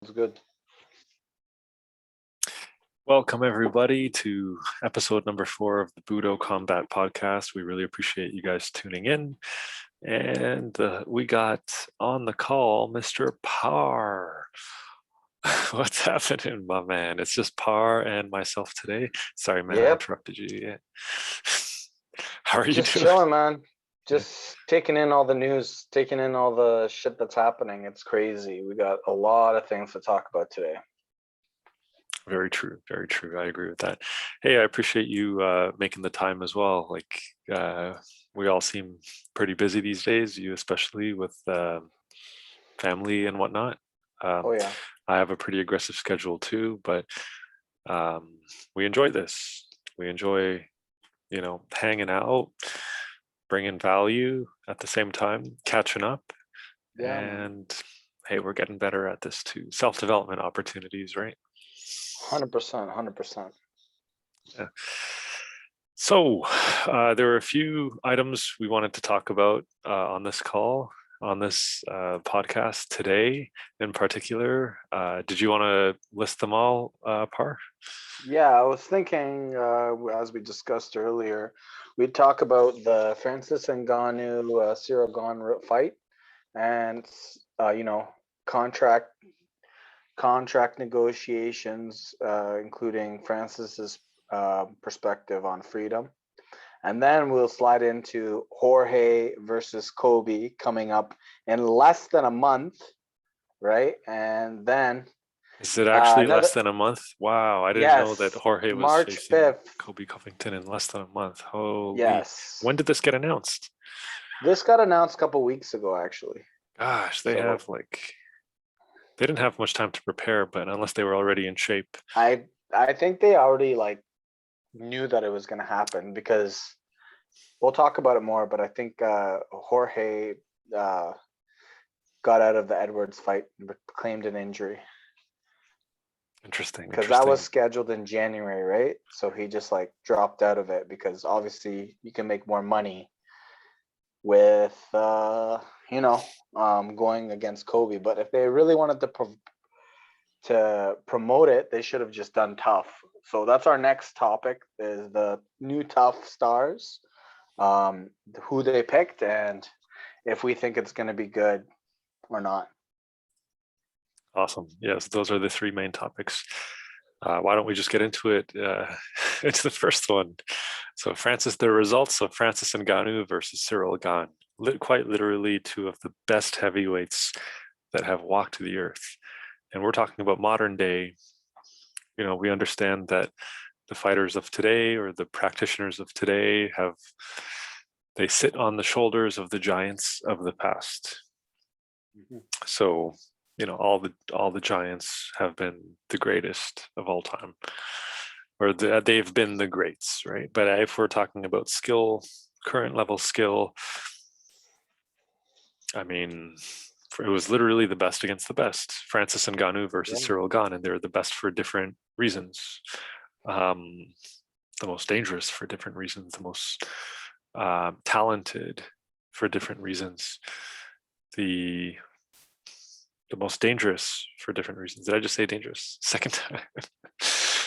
It's good. Welcome, everybody, to episode number 4 of the Budo Kombat podcast. We really appreciate you guys tuning in. And we got on the call Mr. Par. What's happening, my man? It's just Par and myself today. Sorry, man, I Yep. interrupted you. Yeah. How are you Just doing? chilling, man. Yeah. Just taking in all the news, taking in all the shit that's happening. It's crazy. We got a lot of things to talk about today. Very true. Very true. I agree with that. Hey, I appreciate you making the time as well. We all seem pretty busy these days, you especially with family and whatnot. Oh Um, yeah. I have a pretty aggressive schedule too, but um, we enjoy this. We enjoy, hanging out, bringing value at the same time, catching up. Yeah, man. And hey, we're getting better at this too. Self-development opportunities, right? 100%, 100%. Yeah. So, there were a few items we wanted to talk about on this call, on this podcast today in particular. Did you want to list them all, Par? Yeah, I was thinking, as we discussed earlier, we'd talk about the Francis Ngannou Cyril Gane fight, and you know, contract contract negotiations, including Francis's perspective on freedom. And then we'll slide into Jorge versus Kobe coming up in less than a month, right? And then Is it actually another, less than a month? Wow, I didn't know that yes, Jorge was March facing 5th. Kobe Covington in less than a month. Holy. Yes. When did this get announced? This got announced a couple weeks ago, actually. Gosh, So they didn't have much time to prepare, but unless they were already in shape. I think they already like knew that it was going to happen because we'll talk about it more, but I think Jorge uh, got out of the Edwards fight and claimed an injury Interesting, because that was interesting. scheduled in January, right? So he just like dropped out of it because obviously you can make more money with going against Kobe. But if they really wanted to promote it, they should have just done tough. So that's our next topic: is the new tough stars, who they picked, and if we think it's going to be good or not. Awesome. Yes, those are the three main topics. Why don't we just get into it? It's the first one. So, the results of Francis Ngannou versus Cyril Gane. Quite literally, two of the best heavyweights that have walked the earth. And we're talking about modern day. We understand that the fighters of today or the practitioners of today they sit on the shoulders of the giants of the past. Mm-hmm. So, all the giants have been the greatest of all time, or they've been the greats, right? But if we're talking about skill, current level skill, I mean, it was literally the best against the best. Francis Ngannou versus Yeah. Cyril Gane, and they're the best for different reasons. The most dangerous for different reasons, the most talented for different reasons, the most dangerous for different reasons. Did I just say dangerous? Second time.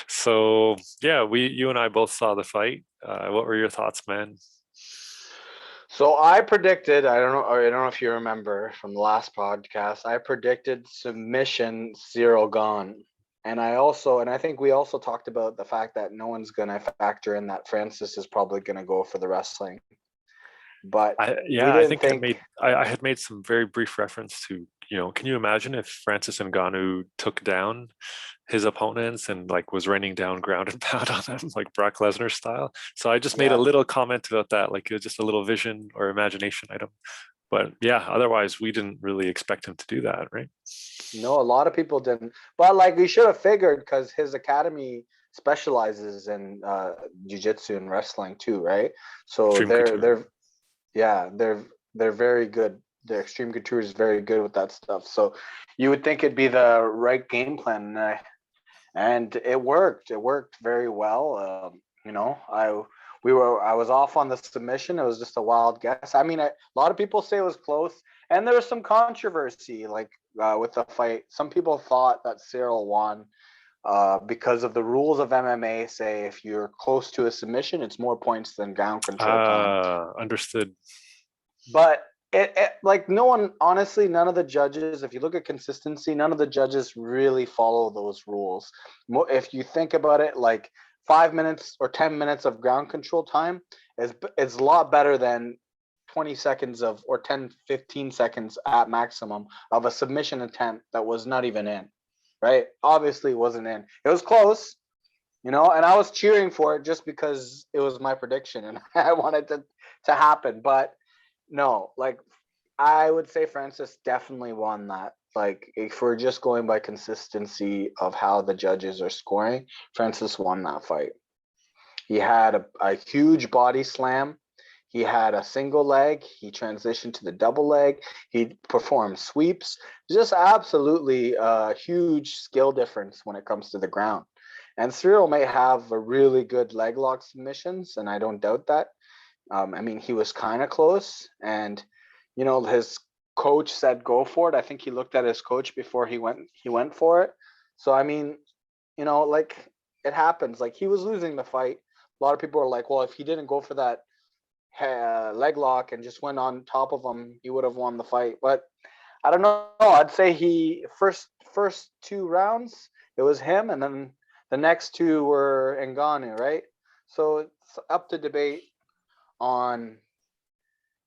So yeah, you and I both saw the fight. What were your thoughts, man? So I predicted, I don't know if you remember from the last podcast, I predicted submission Cyril Gane. And I think we also talked about the fact that no one's going to factor in that Francis is probably going to go for the wrestling. But we I didn't think think, I had made some very brief reference to, can you imagine if Francis Ngannou took down his opponents and like was raining down ground and pound on them like Brock Lesnar style? So I just made a yeah, little comment about that, like just a little vision or imagination item. But yeah, otherwise we didn't really expect him to do that, right? no, a lot of people didn't. But like we should have figured because his academy specializes in jiu-jitsu and wrestling too, right? So Extreme couture. yeah, they're very good. The Extreme Couture is very good with that stuff. So you would think it'd be the right game plan, and it worked. It worked very well. I I was off on the submission. It was just a wild guess. I mean, a lot of people say it was close, and there was some controversy like with the fight. Some people thought that Cyril won because of the rules of MMA. Say if you're close to a submission, it's more points than ground control time. Understood. But like no one, honestly, none of the judges, if you look at consistency, none of the judges really follow those rules. If you think about it, like 5 minutes or 10 minutes of ground control time is a lot better than 20 seconds of, or 10, 15 seconds at maximum of a submission attempt that was not even in, right? Obviously wasn't in. It was close, and I was cheering for it just because it was my prediction and I wanted to happen. But no, like I would say Francis definitely won that. Like if we're just going by consistency of how the judges are scoring, Francis won that fight. He had a huge body slam. He had a single leg. He transitioned to the double leg. He performed sweeps. Just absolutely a huge skill difference when it comes to the ground. And Cyril may have a really good leg lock submissions, and I don't doubt that. I mean, he was kind of close, and his coach said go for it. I think he looked at his coach before he went for it. So I mean, like it happens. Like he was losing the fight. A lot of people are like, well, if he didn't go for that leg lock and just went on top of him, he would have won the fight. But I don't know. I'd say he first 2 rounds it was him, and then the next two were Ngannou, right? So it's up to debate on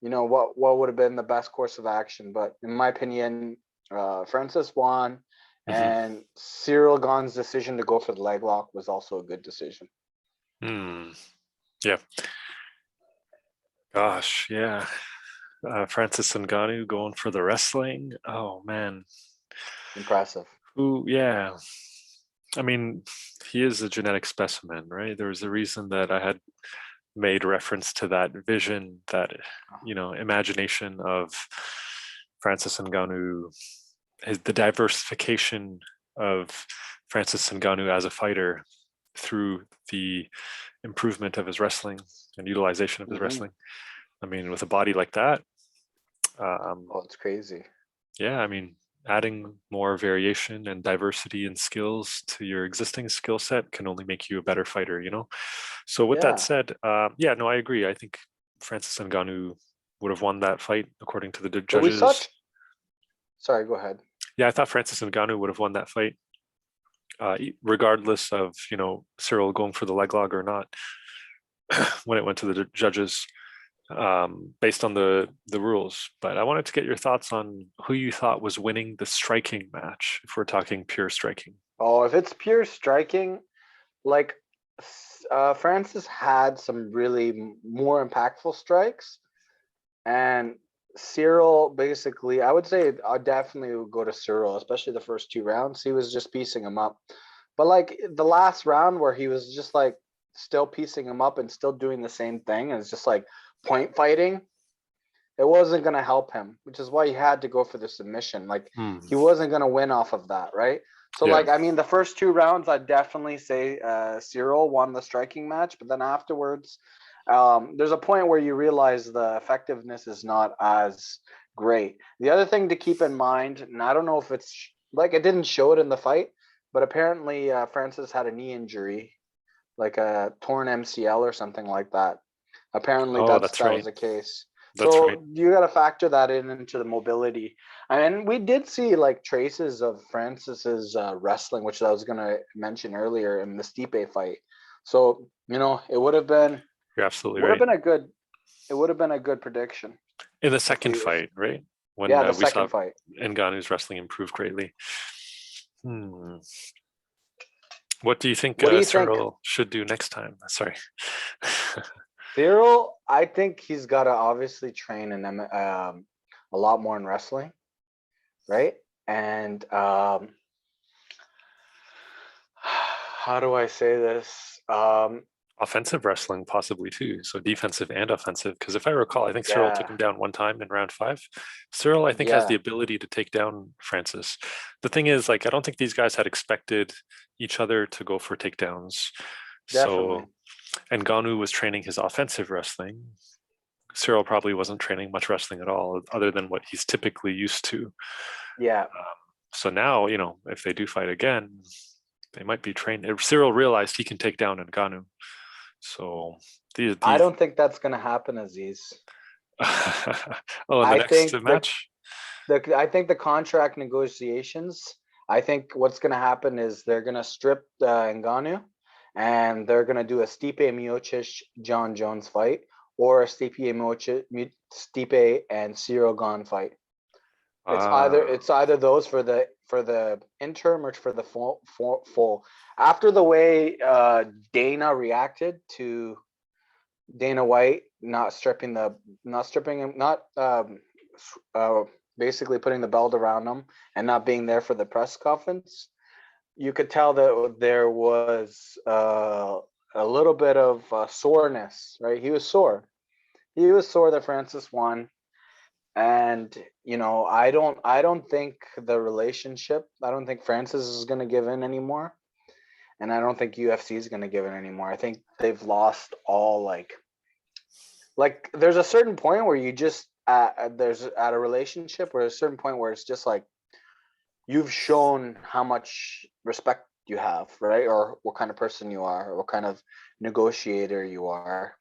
what would have been the best course of action. But in my opinion, Francis won, and Cyril Gane's decision to go for the leg lock was also a good decision. Yeah. Gosh, yeah. Francis Ngannou going for the wrestling. Oh man, impressive. Ooh, yeah. I mean, he is a genetic specimen, right? There was a reason that I had made reference to that vision, that imagination of Francis Ngannou, the diversification of Francis Ngannou as a fighter through the improvement of his wrestling and utilization of his wrestling. I mean, with a body like that, it's crazy. Yeah, I mean, adding more variation and diversity in skills to your existing skill set can only make you a better fighter, So with that said, yeah, no, I agree. I think Francis Ngannou would have won that fight according to the judges. Sorry, go ahead. Yeah, I thought Francis Ngannou would have won that fight, regardless of Cyril going for the leg lock or not. When it went to the judges, based on the rules. But I wanted to get your thoughts on who you thought was winning the striking match, if we're talking pure striking. Oh, if it's pure striking, like Francis had some really more impactful strikes, and Cyril basically, I would say I definitely would go to Cyril, especially the first 2 rounds. He was just piecing him up. But like the last round where he was just like still piecing him up and still doing the same thing, and it's just like point fighting, it wasn't going to help him, which is why he had to go for the submission. Like he wasn't going to win off of that, right? So like, I mean, the first 2 rounds, I'd definitely say Cyril won the striking match, but then afterwards, there's a point where you realize the effectiveness is not as great. The other thing to keep in mind, and I don't know if it's like it didn't show it in the fight, but apparently Francis had a knee injury, like a torn MCL or something like that. Apparently that was the case. You got to factor that into the mobility. And we did see like traces of Francis's wrestling, which I was going to mention earlier in the Stipe fight. So, it would have been, you're absolutely right. It would have been a good prediction. In the second fight, right? When the second fight. Ngannou's wrestling improved greatly. What do you think Cyril should do next time? Sorry. Cyril, I think he's got to obviously train in a lot more in wrestling, right? And how do I say this? Offensive wrestling possibly too. So defensive and offensive. Because if I recall, I think Cyril took him down one time in round 5. Cyril, I think, has the ability to take down Francis. The thing is, like, I don't think these guys had expected each other to go for takedowns. Definitely. And Ngannou was training his offensive wrestling. Cyril probably wasn't training much wrestling at all, other than what he's typically used to. Yeah. So now, if they do fight again, they might be trained. Cyril realized he can take down Ngannou. So I these don't think that's gonna happen, Aziz. oh, in the I next think match? the contract negotiations. I think what's gonna happen is they're gonna strip Ngannou, and they're gonna do a Stipe Miocic John Jones fight, or a Stipe and Cyril Gane fight. It's either those for the interim or for the full. After the way Dana reacted to Dana White not stripping him, not uh, basically putting the belt around him and not being there for the press conference, you could tell that there was a little bit of soreness, right? He was sore. He was sore that Francis won, and I don't think the relationship. I don't think Francis is going to give in anymore, and I don't think UFC is going to give in anymore. I think they've lost all like there's a certain point where you just there's at a relationship where there's a certain point where it's just like you've shown how much respect you have, right? Or what kind of person you are, or what kind of negotiator you are.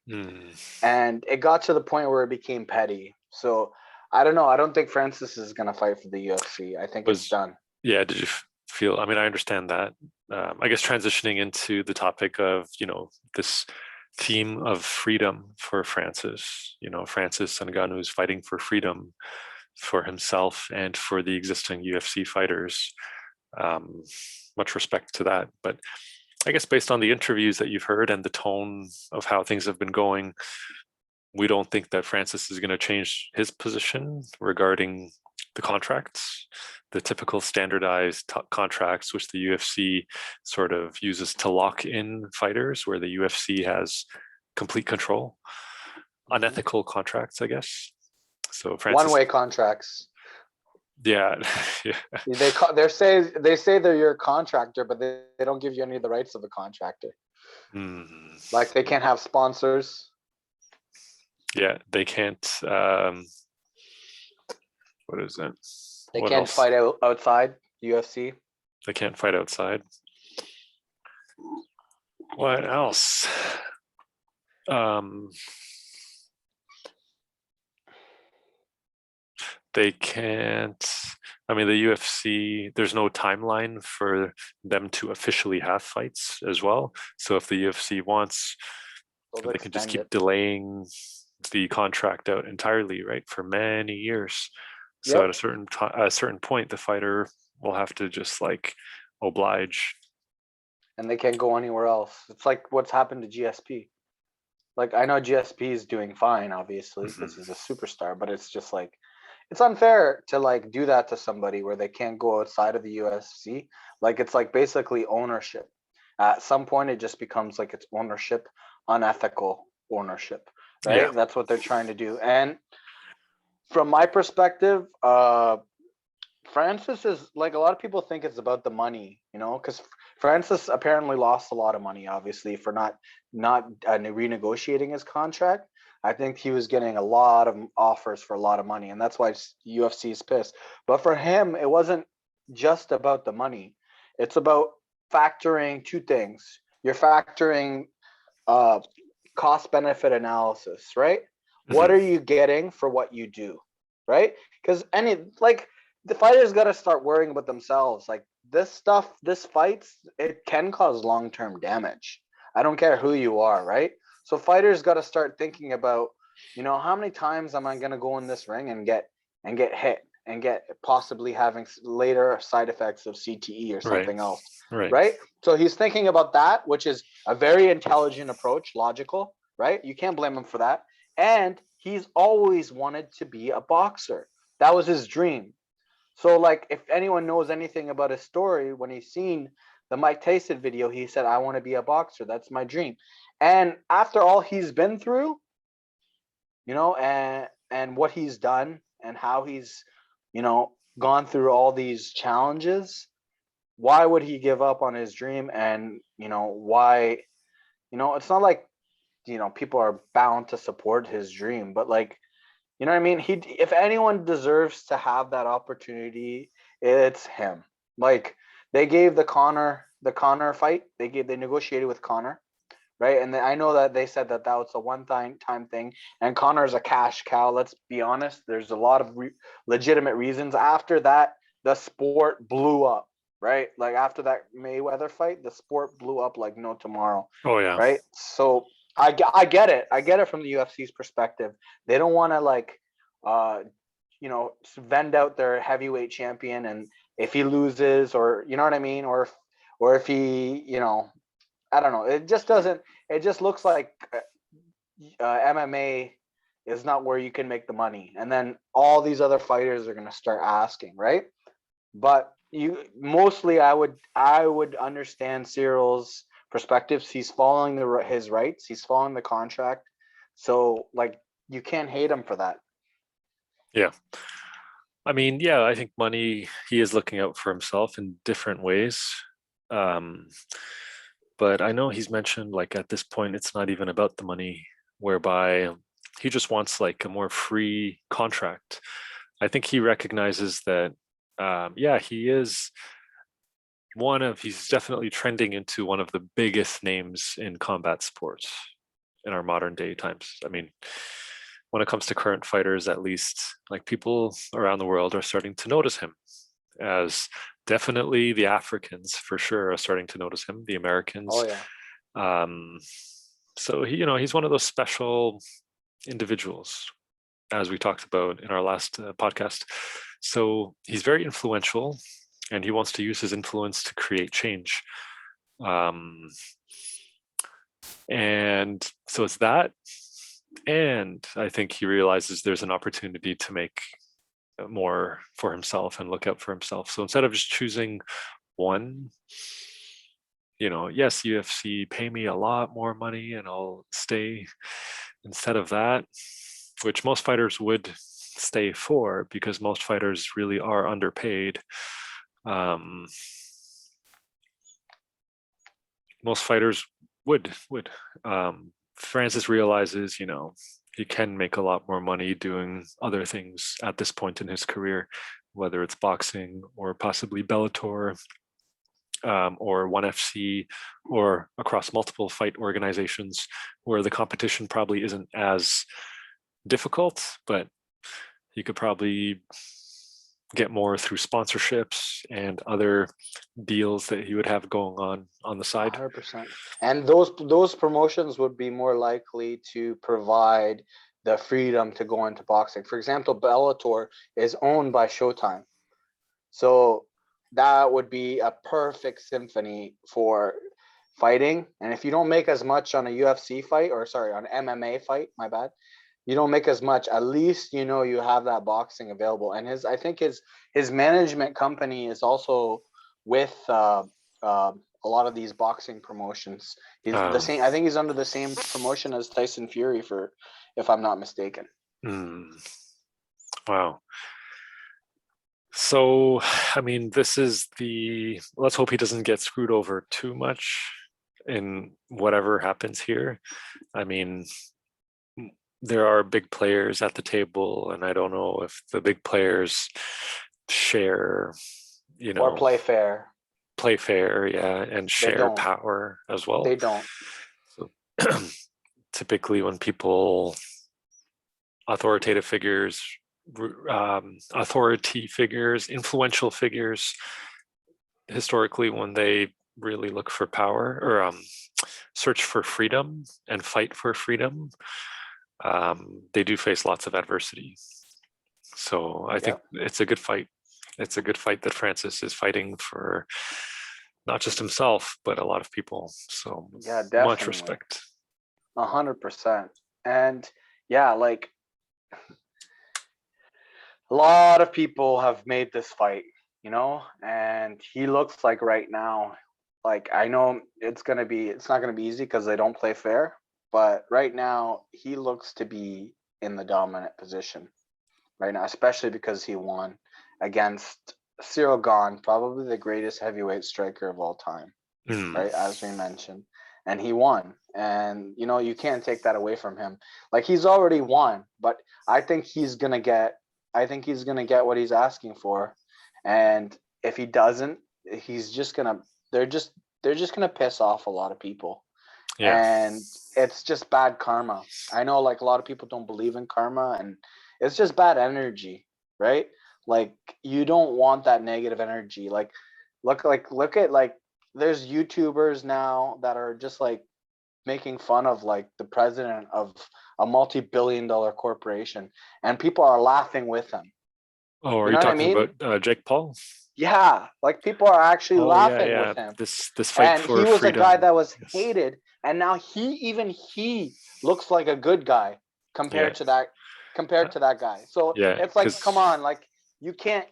And it got to the point where it became petty. So I don't know. I don't think Francis is going to fight for the UFC. I think it's done. Yeah, did you feel, I mean, I understand that. I guess transitioning into the topic of, this theme of freedom for Francis, Francis Ngannou is fighting for freedom for himself and for the existing UFC fighters. Much respect to that. But I guess based on the interviews that you've heard and the tone of how things have been going, we don't think that Francis is going to change his position regarding the contracts, the typical standardized contracts, which the UFC sort of uses to lock in fighters, where the UFC has complete control. Unethical contracts, I guess. So Francis, one-way contracts. yeah, yeah. They say they're your contractor, but they don't give you any of the rights of a contractor. Like they can't have sponsors. Yeah, they can't. What is it? They What can't else? fight outside UFC. They can't fight outside. What else? They can't. I mean, the UFC, there's no timeline for them to officially have fights as well. So if the UFC wants, they can just keep delaying the contract out entirely, right, for many years. So Yep. at a certain point, the fighter will have to just like oblige. And they can't go anywhere else. It's like what's happened to GSP. Like I know GSP is doing fine, obviously, because he's a superstar, but it's just like it's unfair to like do that to somebody where they can't go outside of the UFC. Like it's like basically ownership. At some point, it just becomes like it's ownership, unethical ownership, right? Yeah. That's what they're trying to do. And from my perspective, Francis is like a lot of people think it's about the money, because Francis apparently lost a lot of money, obviously, for not renegotiating his contract. I think he was getting a lot of offers for a lot of money, and that's why UFC is pissed. But for him, it wasn't just about the money. It's about factoring two things. You're factoring cost benefit analysis, right? What are you getting for what you do, right? Because the fighters got to start worrying about themselves. Like this fights, it can cause long-term damage. I don't care who you are, right? So fighters got to start thinking about, how many times am I going to go in this ring and get hit and get possibly having later side effects of CTE or something else, right? So he's thinking about that, which is a very intelligent approach, logical, right? You can't blame him for that. And he's always wanted to be a boxer. That was his dream. So, like, if anyone knows anything about his story, when he's seen the Mike Tyson video, he said, I want to be a boxer. That's my dream. And after all he's been through, and what he's done and how he's, gone through all these challenges, why would he give up on his dream? And, why, it's not like people are bound to support his dream. But like, you know what I mean? If anyone deserves to have that opportunity, it's him. Like they gave the Connor fight. They negotiated with Connor, right? And I know that they said that was a one-time thing. And Connor's a cash cow. Let's be honest. There's a lot of legitimate reasons. After that, the sport blew up, right? Like after that Mayweather fight, the sport blew up like no tomorrow, Oh yeah. right? So I get it. I get it from the UFC's perspective. They don't want to like, uh, vend out their heavyweight champion, and if he loses, or you know what I mean, or if he, I don't know. It just doesn't. It just looks like MMA is not where you can make the money, and then all these other fighters are going to start asking, right? But mostly, I would understand Cyril's perspectives. He's following his rights. He's following the contract. So like, you can't hate him for that. Yeah. I mean, yeah, I think money, he is looking out for himself in different ways. Um, but I know he's mentioned like at this point, it's not even about the money, whereby he just wants like a more free contract. I think he recognizes that, yeah, he's definitely trending into one of the biggest names in combat sports in our modern day times. I mean, when it comes to current fighters, at least, like people around the world are starting to notice him, as definitely the Africans for sure are starting to notice him, the Oh Americans. yeah. Um, so he's one of those special individuals, as we talked about in our last podcast. So he's very influential, and he wants to use his influence to create change. Um, and so it's that. And I think he realizes there's an opportunity to make more for himself and look out for himself. So instead of just choosing one, yes, UFC, pay me a lot more money and I'll stay. Instead of that, which most fighters would stay for because most fighters really are underpaid. Um, most fighters would. Francis realizes, he can make a lot more money doing other things at this point in his career, whether it's boxing or possibly Bellator, or ONE FC, or across multiple fight organizations where the competition probably isn't as difficult, but you could probably get more through sponsorships and other deals that he would have going on the side. 100%. And those promotions would be more likely to provide the freedom to go into boxing. For example, Bellator is owned by Showtime. So that would be a perfect symphony for fighting. And if you don't make as much on a UFC fight, or sorry, on MMA fight, my bad, you don't make as much, at least you have that boxing available. And I think his management company is also with a lot of these boxing promotions. He's the Um, same. I think he's under the same promotion as Tyson Fury, if I'm not mistaken. wow. So, I mean, let's hope he doesn't get screwed over too much in whatever happens here. I mean, there are big players at the table, and I don't know if the big players share, Or play fair. play fair, yeah, and They share don't. power as well. They don't. So typically when people, authoritative figures, authority figures, influential figures, historically when they really look for power or search for freedom and fight for freedom, they do face lots of adversity. So I think it's a good fight. It's a good fight that Francis is fighting for not just himself, but a lot of people. So Yeah, much definitely. respect. 100%. And yeah, like a lot of people have made this fight, and he looks like right now, like I know it's not gonna be easy because they don't play fair, but right now he looks to be in the dominant position right now, especially because he won against Cyril Gane, probably the greatest heavyweight striker of all time, right? As we mentioned. and he won. And you can't take that away from him. Like, he's already won, but I think he's gonna get what he's asking for. And if he doesn't, he's just gonna they're just gonna piss off a lot of people. Yeah. And it's just bad karma. I know, like, a lot of people don't believe in karma, and it's just bad energy, right? Like, you don't want that negative energy. Like, look at, like, there's YouTubers now that are just like making fun of, like, the president of a multi-billion-dollar corporation, and people are laughing with him. Oh, are You you know what I talking mean? about Jake Paul? Yeah, like, people are actually Oh yeah, laughing yeah. with him. This fight And he for was a guy freedom. that was Yes. hated, and now he looks like a good guy Yeah. compared to that guy. So Yeah. it's like, come Because on, like, you can't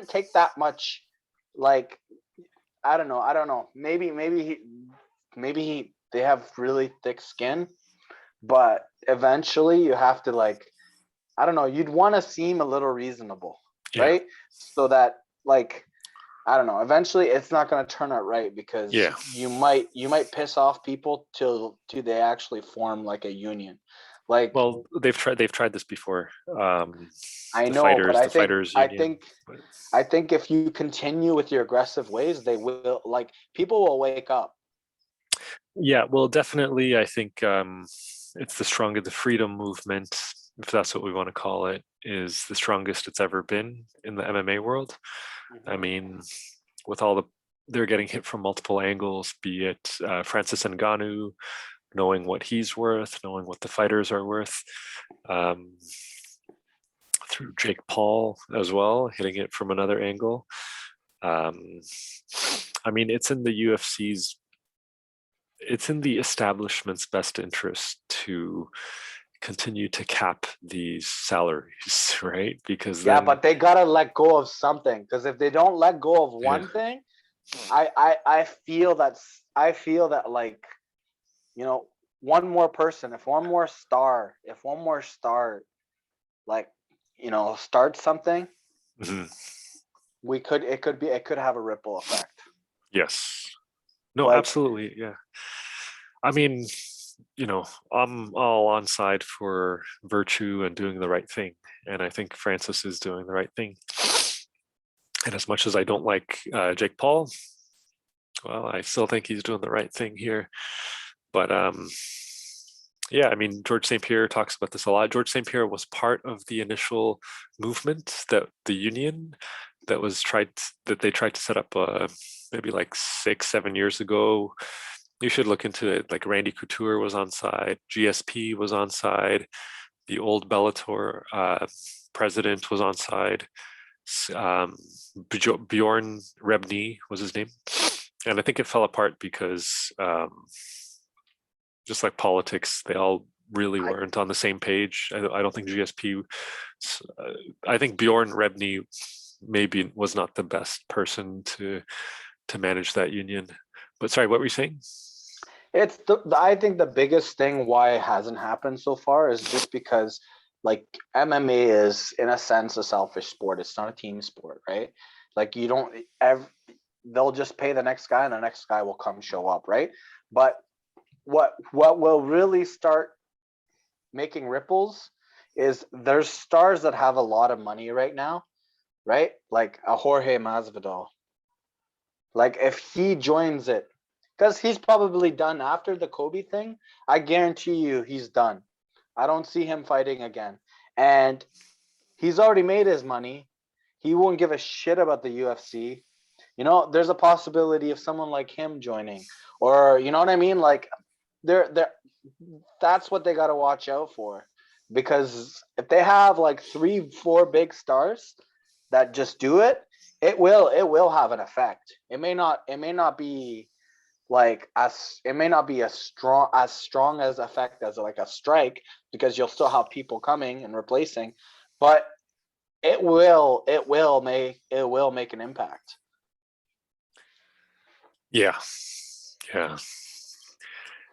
take that much. Like, I don't know. Maybe they have really thick skin, but eventually you have to, like, I don't know, you'd want to seem a little reasonable, yeah. right? So that, like, I don't know, eventually it's not going to turn out right, because Yeah. you might piss off people till they actually form, like, a union. Like, Well, they've tried this before. I The know, but fighters, I the think fighters I union. think But I think if you continue with your aggressive ways, they will, like, people will wake up. yeah, well, definitely, I think it's the freedom movement, if that's what we want to call it, is the strongest it's ever been in the MMA world. I Hmm. mean, with all they're getting hit from multiple angles, be it Francis Ngannou, knowing what he's worth, knowing what the fighters are worth, um, through Jake Paul as well, hitting it from another angle. Um, I mean, it's in the establishment's best interest to continue to cap these salaries, right? Because Yeah, then, but they gotta let go of something, because if they don't let go of yeah, one thing, I feel that, like, you know, one more person, if one more star, like, start something, mhm, it could have a ripple effect. yes, no, Like, absolutely, yeah. I mean, I'm all on side for virtue and doing the right thing, and I think Francis is doing the right thing. And as much as I don't like Jake Paul, well, I still think he's doing the right thing here. But yeah, I mean, George St. Pierre talks about this a lot. George St. Pierre was part of the initial movement, that the union that they tried to set up maybe like 6, 7 years ago. You should look into it. Like, Randy Couture was on side, GSP was on side, the old Bellator president was on side. Um, Bjorn Rebney was his name, and I think it fell apart because just like politics, they all really I weren't on the same page. I don't think GSP. I think Bjorn Rebney maybe was not the best person to manage that union. But sorry, what were you saying? I think the biggest thing why it hasn't happened so far is just because, like, MMA is, in a sense, a selfish sport. It's not a team sport, right? Like, you don't ever they'll just pay the next guy, and the next guy will come show up, right? But what will really start making ripples is, there's stars that have a lot of money right now, right? Like a Jorge Masvidal. Like, if he joins it, because he's probably done after the Kobe thing. I guarantee you he's done. I don't see him fighting again. And he's already made his money. He won't give a shit about the UFC. There's a possibility of someone like him joining, or, you know what I mean? Like, they're that's what they got to watch out for, because if they have like 3 4 big stars that just do it, it will have an effect. It may not be like, as it may not be as strong as effect as, like, a strike, because you'll still have people coming and replacing, but it will make an impact. Yeah, yeah.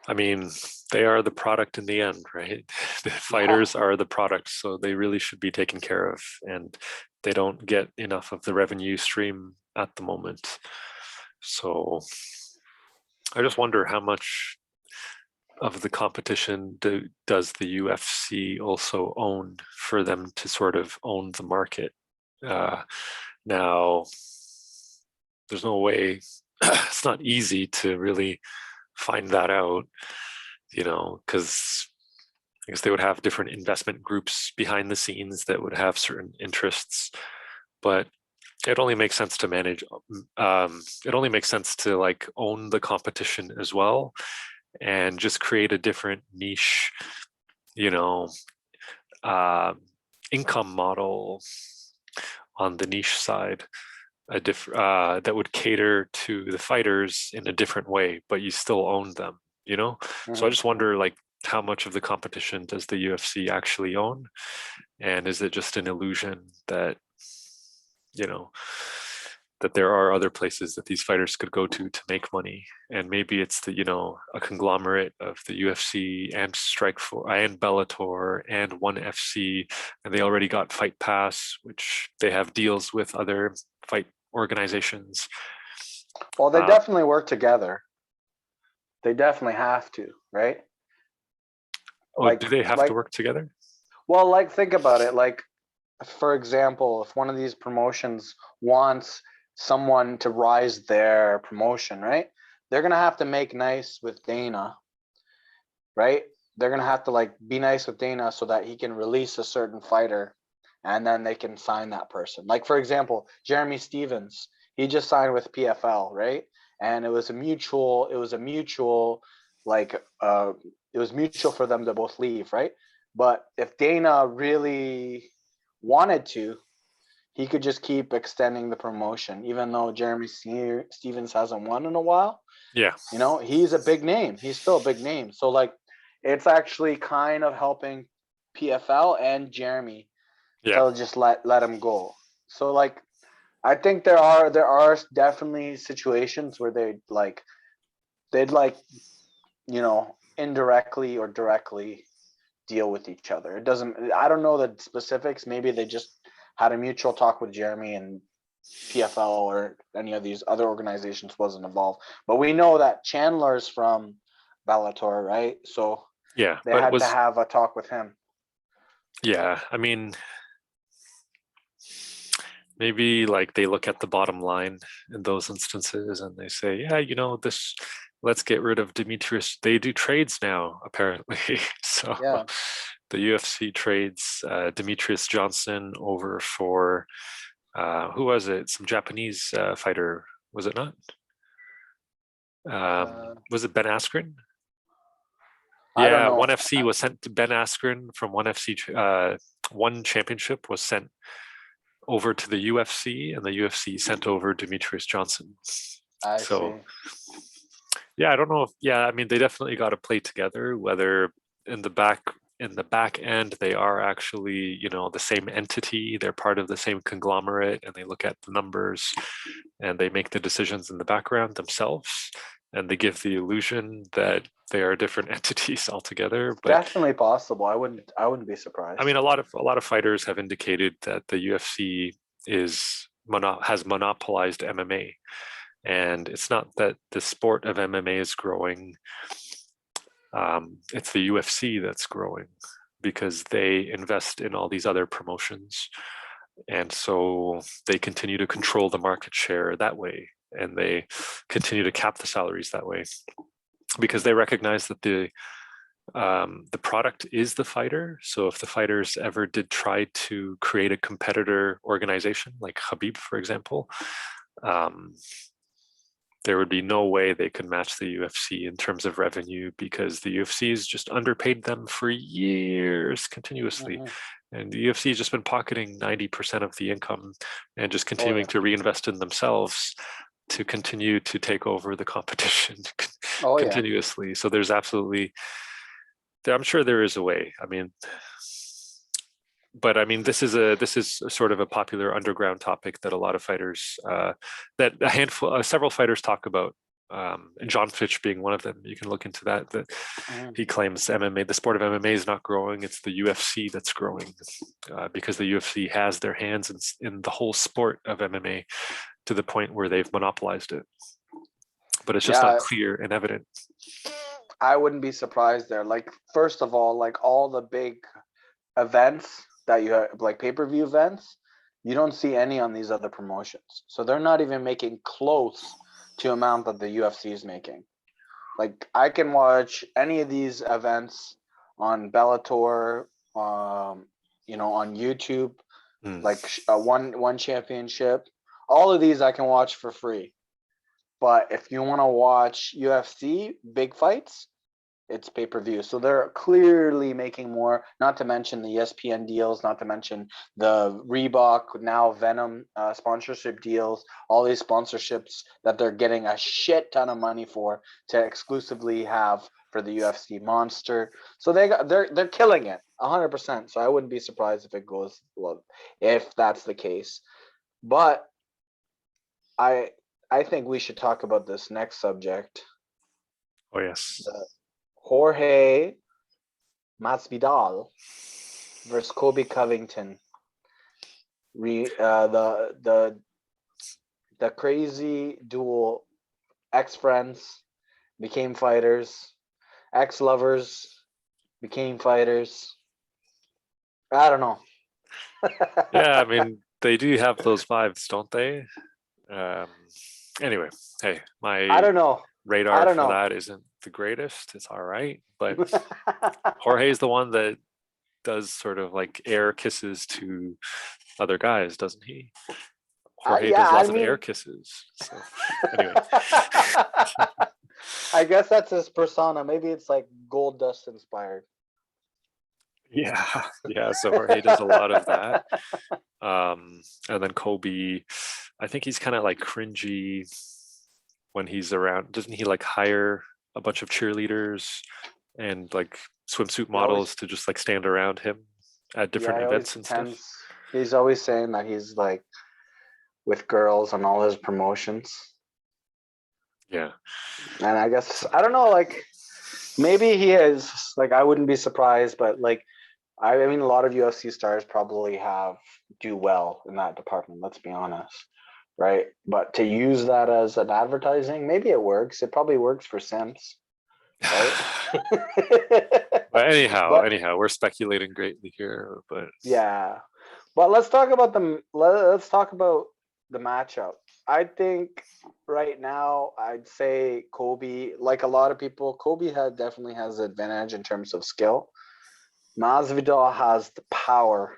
I mean, they are the product in the end, right? The Yeah. fighters are the product, so they really should be taken care of, and they don't get enough of the revenue stream at the moment. So I just wonder how much of the competition does the UFC also own for them to sort of own the market. Now, there's no way, it's not easy to really find that out, because I guess they would have different investment groups behind the scenes that would have certain interests, but it only makes sense to manage. It only makes sense to like own the competition as well, and just create a different niche, you know, uh, income model on the niche side, that would cater to the fighters in a different way, but you still own them. So I Mhm. just wonder, like, how much of the competition does the UFC actually own, and is it just an illusion that you know that there are other places that these fighters could go to make money, and maybe it's a conglomerate of the UFC and Strikeforce and Bellator and ONE FC, and they already got Fight Pass, which they have deals with other fight organizations. Well, they Um, definitely work together. They definitely have to, right? oh, do Like, they have to like, work together? well, like, think about it. Like, for example, if one of these promotions wants someone to rise their promotion, right? They're gonna have to make nice with Dana, right? They're gonna have to like be nice with Dana so that he can release a certain fighter, and then they can sign that person. Like for example, Jeremy Stevens, he just signed with PFL, right? And like it was mutual for them to both leave, right? But if Dana really wanted to, he could just keep extending the promotion, even though Jeremy Stevens hasn't won in a while. Yeah, He's a big name. He's still a big name. So like, it's actually kind of helping PFL and Jeremy yeah, to just let him go. So like, I think there are definitely situations where they'd like indirectly or directly deal with each other. It doesn't. I don't know the specifics. Maybe they just had a mutual talk with Jeremy and PFL or any of these other organizations wasn't involved. But we know that Chandler's from Bellator, right? So yeah. they But it had to was, have a talk with him. yeah. I mean, maybe like they look at the bottom line in those instances and they say, yeah, this, let's get rid of Demetrius. They do trades now, apparently. So Yeah. the UFC trades Demetrius Johnson over for who was it? Some Japanese fighter, was it not? Uh, Was it Ben Askren? I don't Yeah, know. ONE FC was sent to Ben Askren from ONE FC. One championship was sent over to the UFC, and the UFC sent over Demetrius Johnson. I So see. yeah, I don't know if, yeah, I mean, they definitely got to play together, whether in the back in the back end they are actually the same entity, they're part of the same conglomerate, and they look at the numbers and they make the decisions in the background themselves, and they give the illusion that they are different entities altogether. But Definitely possible. I wouldn't be I mean, surprised. a lot of fighters have indicated that the UFC has monopolized MMA, and it's not that the sport of MMA is growing. It's the UFC that's growing because they invest in all these other promotions, and so they continue to control the market share that way, and they continue to cap the salaries that way because they recognize that the product is the fighter. So if the fighters ever did try to create a competitor organization, like Khabib, for example, um, there would be no way they could match the UFC in terms of revenue because the UFC has just underpaid them for years continuously. Hmm. And the UFC has just been pocketing 90% of the income and just Oh continuing yeah. to reinvest in themselves to continue to take over the competition Oh yeah. continuously. So I'm sure there is a way. I mean, but I mean, this is sort of a popular underground topic that a lot of fighters, that several fighters talk about, and John Fitch being one of them. You can look into that. That Hmm. he claims MMA, the sport of MMA, is not growing; it's the UFC that's growing, because the UFC has their hands in the whole sport of MMA to the point where they've monopolized it. but it's just not Yeah, clear and evident. I wouldn't be surprised there. Like, first of all, like all the big events that you have, like pay-per-view events, you don't see any on these other promotions. So they're not even making close to amount that the UFC is making. Like, I can watch any of these events on Bellator, on YouTube, Mm. like one championship. All of these I can watch for free. But if you want to watch UFC big fights, it's pay-per-view. So they're clearly making more, not to mention the ESPN deals, not to mention the Reebok, now Venom sponsorship deals, all these sponsorships that they're getting a shit ton of money for to exclusively have for the UFC Monster. So they're killing it 100%. So I wouldn't be surprised if it goes well, if that's the case. But I I think we should talk about this next subject. Oh yes. Jorge Masvidal versus Kobe Covington. The crazy duel. Ex-friends became fighters. Ex-lovers became fighters. I don't know. Yeah, I mean they do have those vibes, don't they? Um, anyway, hey, I my don't know. I radar don't for know. that isn't the greatest. It's all right, but Jorge's the one that does sort of like air kisses to other guys, doesn't he? Jorge Yeah, does I lots of air mean, kisses. So anyway, I guess that's his persona. Maybe it's like Gold Dust inspired. yeah, yeah. So Jorge does a lot of that. And then Kobe, I think he's kind of like cringy when he's around. Doesn't he like hire a bunch of cheerleaders and like swimsuit He always, models to just like stand around him at different yeah, he always events and stuff? pretends. He's always saying that he's like with girls on all his promotions. Yeah. And I guess So I don't know, like maybe he is. Like I wouldn't be surprised, but like I mean a lot of UFC stars probably have do well in that department, let's be honest. Right? But to use that as an advertising, maybe it works. It probably works for Sims, right? but anyhow, But anyhow, we're speculating greatly here, but yeah. But let's talk about the matchup. I think right now I'd say Kobe, like a lot of people, Kobe definitely has the advantage in terms of skill. Masvidal has the power,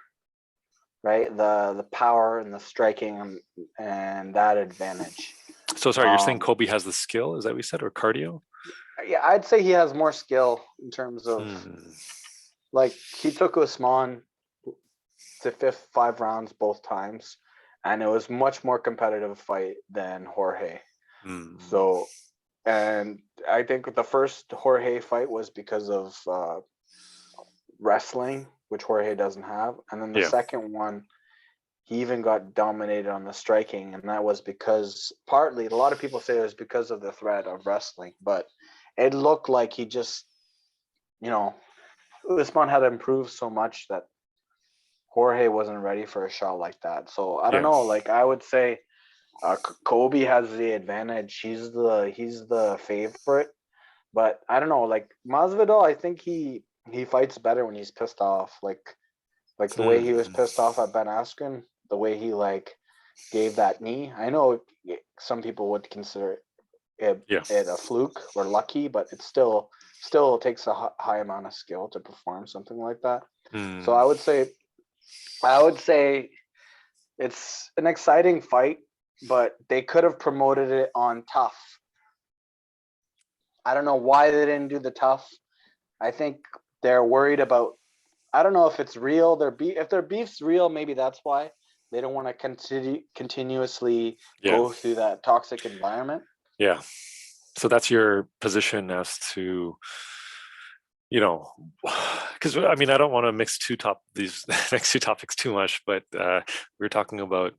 right? The power and the striking and that advantage. so sorry, you're saying Um, Kobe has the skill, is that what we said, or cardio? yeah, I'd say he has more skill in terms of Hmm. like he took Usman to fifth 5 rounds both times, and it was much more competitive fight than Jorge. Hmm. So, and I think the first Jorge fight was because of wrestling, which Jorge doesn't have, and then the Yeah. second one, he even got dominated on the striking, and that was because partly a lot of people say it was because of the threat of wrestling, but it looked like he just, you know, Usman had improved so much that Jorge wasn't ready for a shot like that. So I don't Yeah. know. Like I would say, Kobe has the advantage. He's the favorite, but I don't know. Like Masvidal, I think he fights better when he's pissed off. Like the way he was Hmm. pissed off at Ben Askren, the way he like gave that knee. I know some people would consider Yeah. it a fluke or lucky, but it still takes a high amount of skill to perform something like that. So Hmm. I would say it's an exciting fight, but they could have promoted it on tough. I don't know why they didn't do the tough. I think they're worried about. I don't know if it's real. If their beef's real, maybe that's why they don't want to continuously Yeah. go through that toxic environment. Yeah. So that's your position as to, you know, because I mean, I don't want to mix these next two topics too much, but we were talking about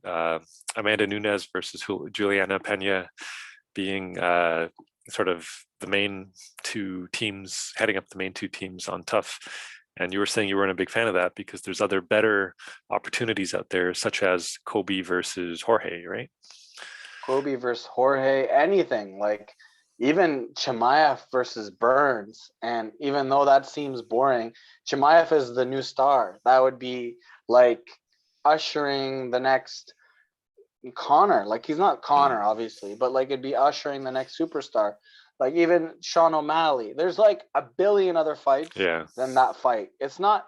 Amanda Nunes versus Juliana Pena being sort of the main two teams, heading up the main two teams on Tough. And you were saying you weren't a big fan of that because there's other better opportunities out there, such as Kobe versus Jorge, right? Kobe versus Jorge, anything like even Chimaev versus Burns, and even though that seems boring, Chimaev is the new star. That would be like ushering the next Connor. Like he's not Connor, Mm, obviously, but like it'd be ushering the next superstar. Like even Sean O'Malley. There's like a billion other fights yeah. than that fight. It's not,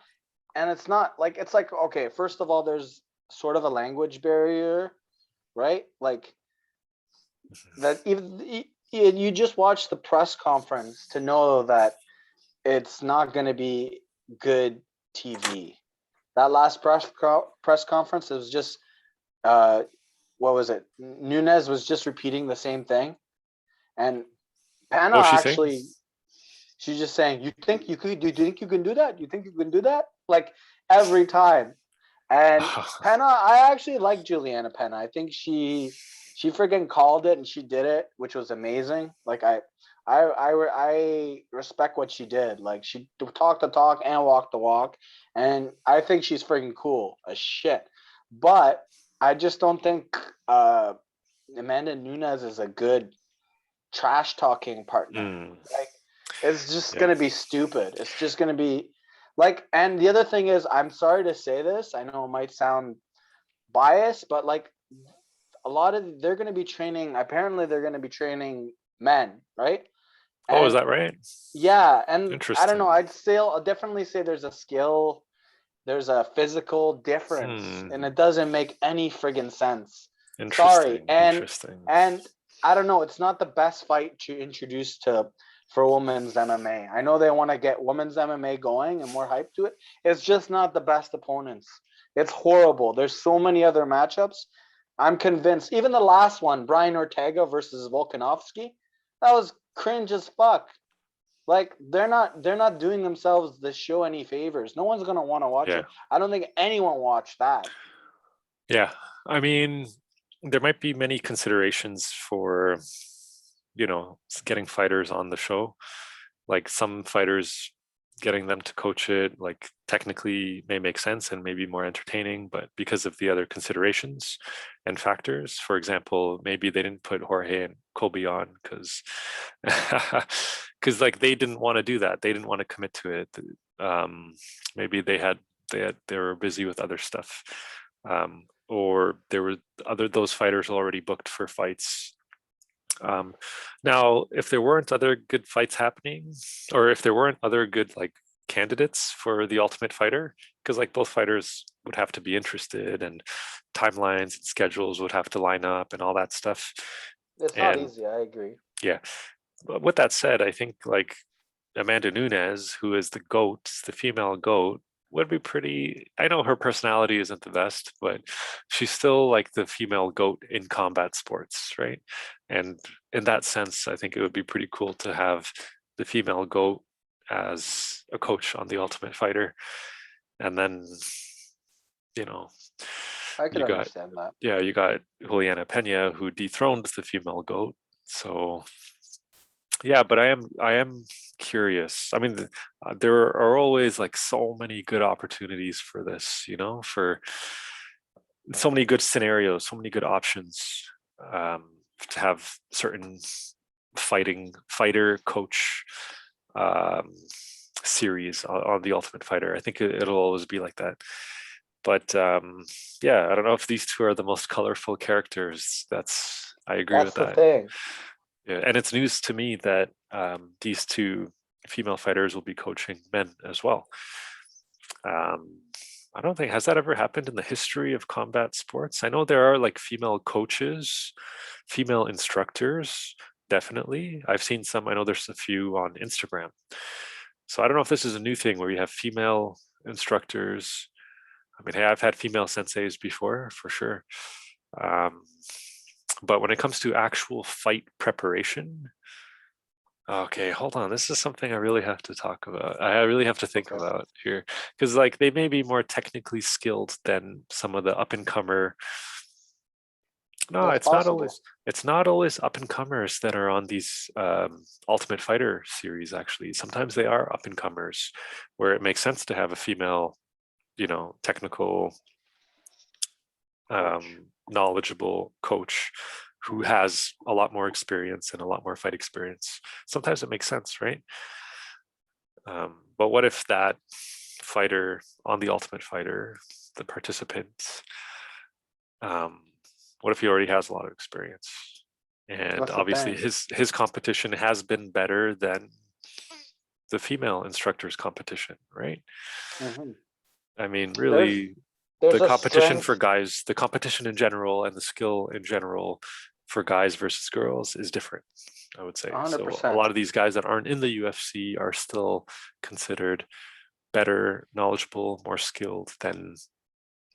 and it's not like it's like okay. First of all, there's sort of a language barrier, right? Like that. Even you just watch the press conference to know that it's not going to be good TV. That last press conference, it was just uh, what was it? Nunez was just repeating the same thing, and What Panna was she saying? actually, she's just saying, "You think you could? Do you think you can do that? You think you can do that?" Like every time. And Penna, I actually like Juliana Penna. I think she freaking called it and she did it, which was amazing. Like I respect what she did. Like she talked the talk and walked the walk, and I think she's freaking cool as shit. But I just don't think Amanda Nunes is a good trash talking partner. Mm, Like it's just yeah. gonna be stupid. It's just gonna be like, and the other thing is, I'm sorry to say this. I know it might sound biased, but like a lot of they're gonna be training. Apparently, they're gonna be training men, right? Oh, is And that right? yeah, and I don't know. Interesting. I'll definitely say there's a skill, there's a physical difference, Hmm. and it doesn't make any friggin' sense. Sorry, Interesting. Interesting. and I don't know. It's not the best fight to introduce to for women's MMA. I know they want to get women's MMA going and more hype to it. It's just not the best opponents. It's horrible. There's so many other matchups. I'm convinced. Even the last one, Brian Ortega versus Volkanovski, that was cringe as fuck. Like they're not doing themselves the show any favors. No one's gonna want to watch Yeah. it. I don't think anyone watched that. Yeah. I mean, there might be many considerations for, getting fighters on the show. Like some fighters, getting them to coach it, like technically may make sense and maybe more entertaining, but because of the other considerations and factors, for example, maybe they didn't put Jorge and Colby on because because like they didn't want to do that. They didn't want to commit to it. Maybe they were busy with other stuff. Or there were other those fighters already booked for fights. Now, if there weren't other good fights happening, or if there weren't other good like candidates for the Ultimate Fighter, because like both fighters would have to be interested, and timelines and schedules would have to line up, and all that stuff. It's not And easy. I agree. yeah, but with that said, I think like Amanda Nunes, who is the GOAT, the female GOAT, would be pretty. I know her personality isn't the best, but she's still like the female GOAT in combat sports, right? And in that sense, I think it would be pretty cool to have the female GOAT as a coach on the Ultimate Fighter. And then, you know, I could you got, understand that. yeah, you got Juliana Pena who dethroned the female GOAT. So yeah, but I am curious. I mean, there are always like so many good opportunities for this, for so many good scenarios, so many good options, to have certain fighter coach, um, series on the Ultimate Fighter. I think it'll always be like that. But yeah, I don't know if these two are the most colorful characters. I agree That's with the that. thing. Yeah, and it's news to me that these two female fighters will be coaching men as well. Um, I don't think has that ever happened in the history of combat sports. I know there are like female coaches, female instructors. Definitely, I've seen some. I know there's a few on Instagram. So I don't know if this is a new thing where you have female instructors. I mean, hey, I've had female senseis before, for sure. Um, but when it comes to actual fight preparation, okay, hold on. This is something I really have to talk about. I really have to think Okay. about here because, like, they may be more technically skilled than some of the up and comer. No, That's it's not possible. always. It's not always up and comers that are on these Ultimate Fighter series. Actually, sometimes they are up and comers, where it makes sense to have a female, technical, Coach. knowledgeable coach. who has a lot more experience and a lot more fight experience. Sometimes it makes sense, right? But what if that fighter on the Ultimate Fighter, the participant, what if he already has a lot of experience? And That's the obviously thing. his competition has been better than the female instructor's competition, right? Hmm. I mean, There's really, the there's a competition for strength, guys, the competition in general and the skill in general for guys versus girls is different, I would say. So a 100%. lot of these guys that aren't in the UFC are still considered better, knowledgeable, more skilled than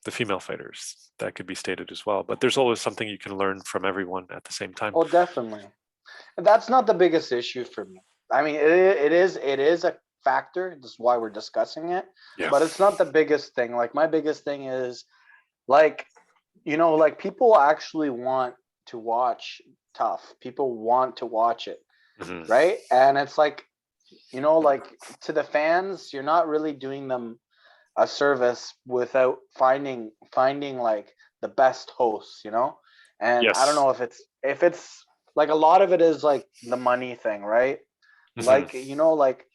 the female fighters. That could be stated as well. But there's always something you can learn from everyone at the same time. Oh, definitely. And that's not the biggest issue for me. I mean, it is a factor. This is why we're discussing it, Yeah. but it's not the biggest thing. Like my biggest thing is like, like people actually want to watch tough. People want to watch it, Mhm. right? And it's like, like to the fans, you're not really doing them a service without finding like the best hosts. And I don't Yes. know if it's like a lot of it is like the money thing, right? Mhm. Like, like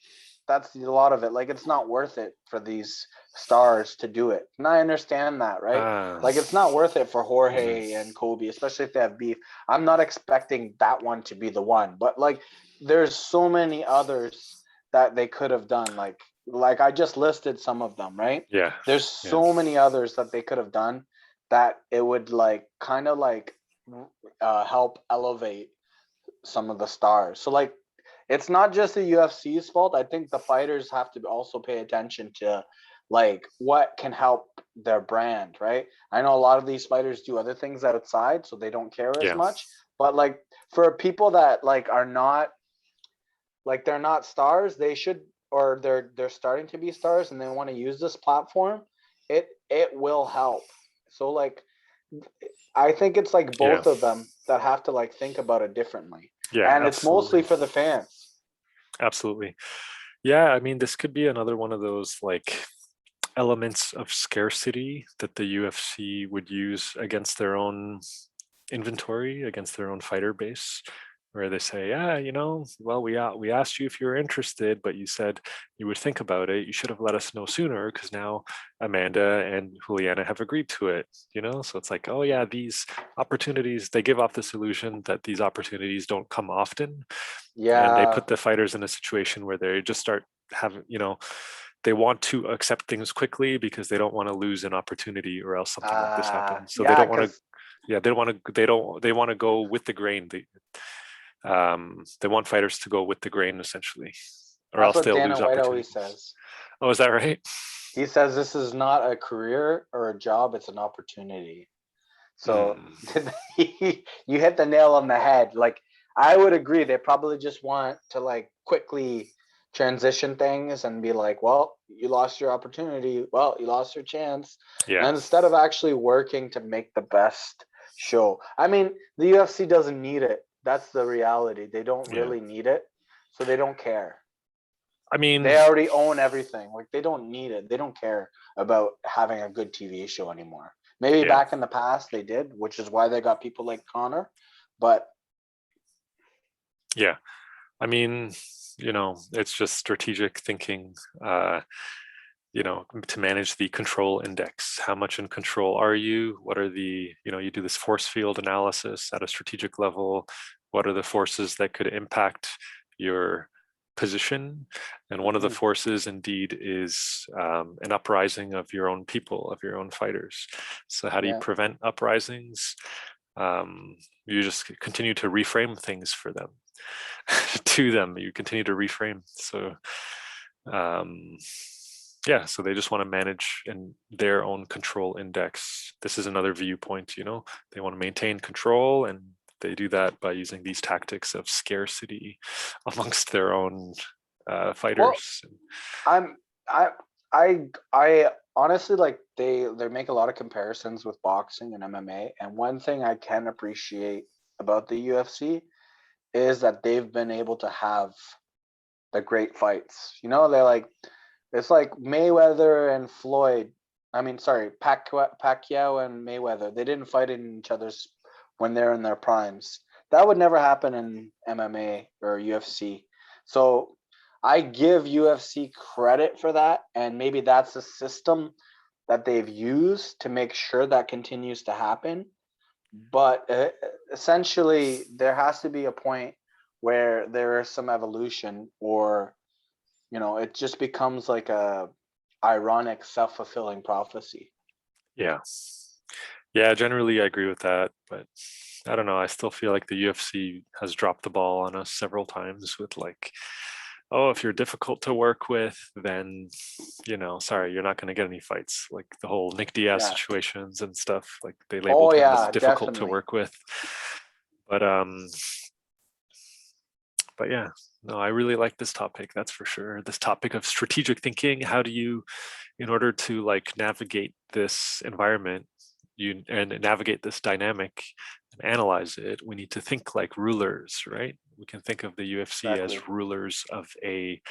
that's a lot of it. Like it's not worth it for these stars to do it. And I understand that, right? Ah. Like it's not worth it for Mhm. Jorge and Kobe, especially if they have beef. I'm not expecting that one to be the one, but like there's so many others that they could have done. Like I just listed some of them, right? Yeah. There's Yeah. so many others that they could have done that it would like kind of like help elevate some of the stars. So like it's not just the UFC's fault. I think the fighters have to also pay attention to like what can help their brand, right? I know a lot of these fighters do other things outside, so they don't care as Yeah. much. But like for people that like are not like they're not stars, they should or they're starting to be stars and they want to use this platform, it will help. So like I think it's like Yeah. both of them that have to like think about it differently. Yeah. And it's mostly Absolutely. for the fans. Absolutely. Yeah. I mean, this could be another one of those like elements of scarcity that the UFC would use against their own inventory, against their own fighter base, where they say, yeah, well, we asked you if you were interested, but you said you would think about it. You should have let us know sooner because now Amanda and Juliana have agreed to it. So it's like, oh yeah, these opportunities, they give off this illusion that these opportunities don't come often, and they Yeah. put the fighters in a situation where they just start having, they want to accept things quickly because they don't want to lose an opportunity or else something like this happens. So they Yeah, don't want to, because yeah, they want to go with the grain. They want fighters to go with the grain essentially, or that's else what they'll Dana lose White always opportunities. says. Oh, is that right? He says this is not a career or a job, it's an opportunity. So Mm, you hit the nail on the head. Like I would agree, they probably just want to like quickly transition things and be like, well, you lost your opportunity. Well, you lost your chance. yeah, And instead of actually working to make the best show. I mean, the UFC doesn't need it. That's the reality. They don't yeah. really need it. So they don't care. I mean, They already own everything. Like they don't need it. They don't care about having a good TV show anymore. Maybe yeah, back in the past they did, which is why they got people like Connor. But yeah. I mean, it's just strategic thinking. To manage the control index. How much in control are you? What are you do this force field analysis at a strategic level. What are the forces that could impact your position? And one of the mhm, forces indeed is an uprising of your own people, of your own fighters. So how do you yeah, prevent uprisings? You just continue to reframe things for them, to them. You continue to reframe. So um, yeah, so they just want to manage in their own control index. This is another viewpoint. They want to maintain control, and they do that by using these tactics of scarcity amongst their own well, fighters. I'm I I honestly like they make a lot of comparisons with boxing and MMA, and one thing I can appreciate about the UFC is that they've been able to have the great fights. They're like it's like Mayweather and Floyd. I mean, sorry, Pacquiao and Mayweather. They didn't fight in each other's when they're in their primes. That would never happen in MMA or UFC. So I give UFC credit for that, and maybe that's a system that they've used to make sure that continues to happen. But essentially, there has to be a point where there is some evolution, or it just becomes like a ironic self-fulfilling prophecy. Yeah. Yeah, generally I agree with that, but I don't know. I still feel like the UFC has dropped the ball on us several times with like, oh, if you're difficult to work with, then, sorry, you're not going to get any fights. Like the whole Nick Diaz Yeah. situations and stuff, like they Oh labeled him as yeah, difficult to definitely. work with. But but yeah, no, I really like this topic, that's for sure. This topic of strategic thinking. How do you, in order to like navigate this environment, and navigate this dynamic and analyze it, we need to think like rulers, right? We can think of the UFC as Exactly. rulers of a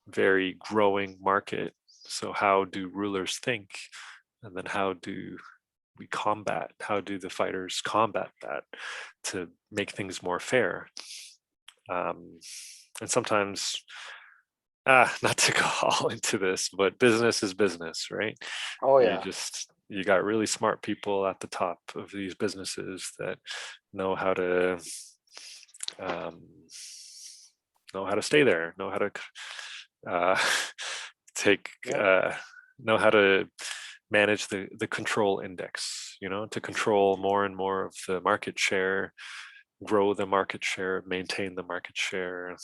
very growing market. So how do rulers think? And then how do how do the fighters combat that to make things more fair? And sometimes, not to go all into this, but business is business, right? Oh You yeah. just, you got really smart people at the top of these businesses that know how to um, stay there, know how to uh, take Yeah. know how to manage the control index, to control more and more of the market share, grow the market share, maintain the market share.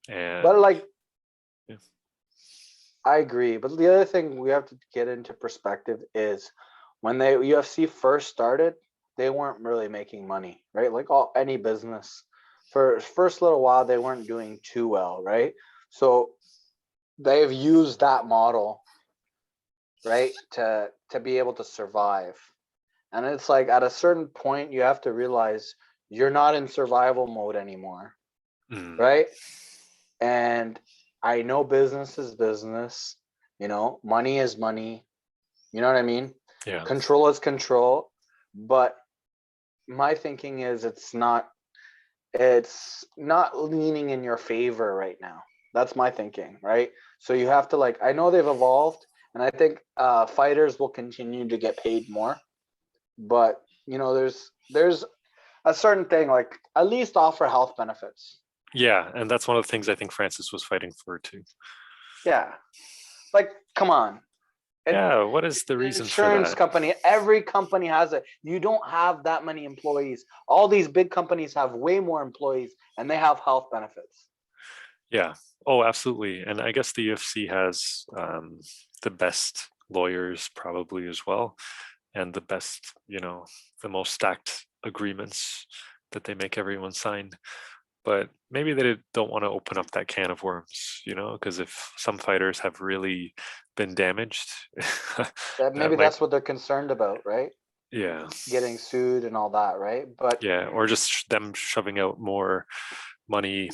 And But like, yeah. I agree. But the other thing we have to get into perspective is when the UFC first started, they weren't really making money, right? Like any business. For first little while, they weren't doing too well, right? So they've used that model, right, to be able to survive. And it's like at a certain point, you have to realize you're not in survival mode anymore, Mm, right? And I know business is business, money is money, you know what I mean? yeah. Control is control. But my thinking is it's not leaning in your favor right now. That's my thinking, right? So you have to, like, I know they've evolved, and I think fighters will continue to get paid more, but there's a certain thing, like at least offer health benefits. Yeah, and that's one of the things I think Francis was fighting for too. Yeah, like come on. And Yeah, what is the reason for insurance that? company, every company has it. You don't have that many employees. All these big companies have way more employees, and they have health benefits. Yeah. Oh, absolutely. And I guess the UFC has the best lawyers probably as well, and the best, the most stacked agreements that they make everyone sign. But maybe they don't want to open up that can of worms, because if some fighters have really been damaged, That that maybe might, that's what they're concerned about, right? yeah, Getting sued and all that, right? But yeah, or just them shoving out more money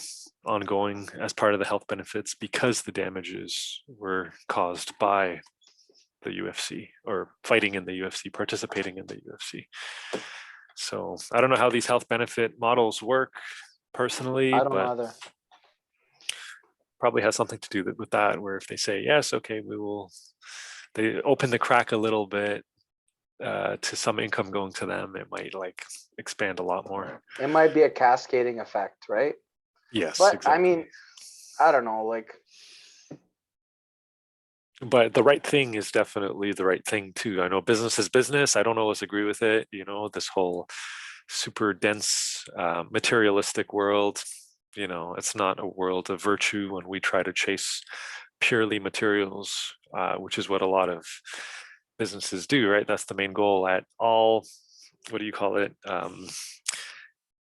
ongoing as part of the health benefits because the damages were caused by the UFC or fighting in the UFC, participating in the UFC. So I don't know how these health benefit models work personally, I don't but either. probably has something to do with that, where if they say, yes, okay, they open the crack a little bit to some income going to them, it might like expand a lot more. It might be a cascading effect, right? Yes, But I exactly. mean, I don't know, like, But the right thing is definitely the right thing too. I know business is business. I don't always agree with it. This whole super dense materialistic world, it's not a world of virtue when we try to chase purely materials, which is what a lot of businesses do, right? That's the main goal at all, what do you call it?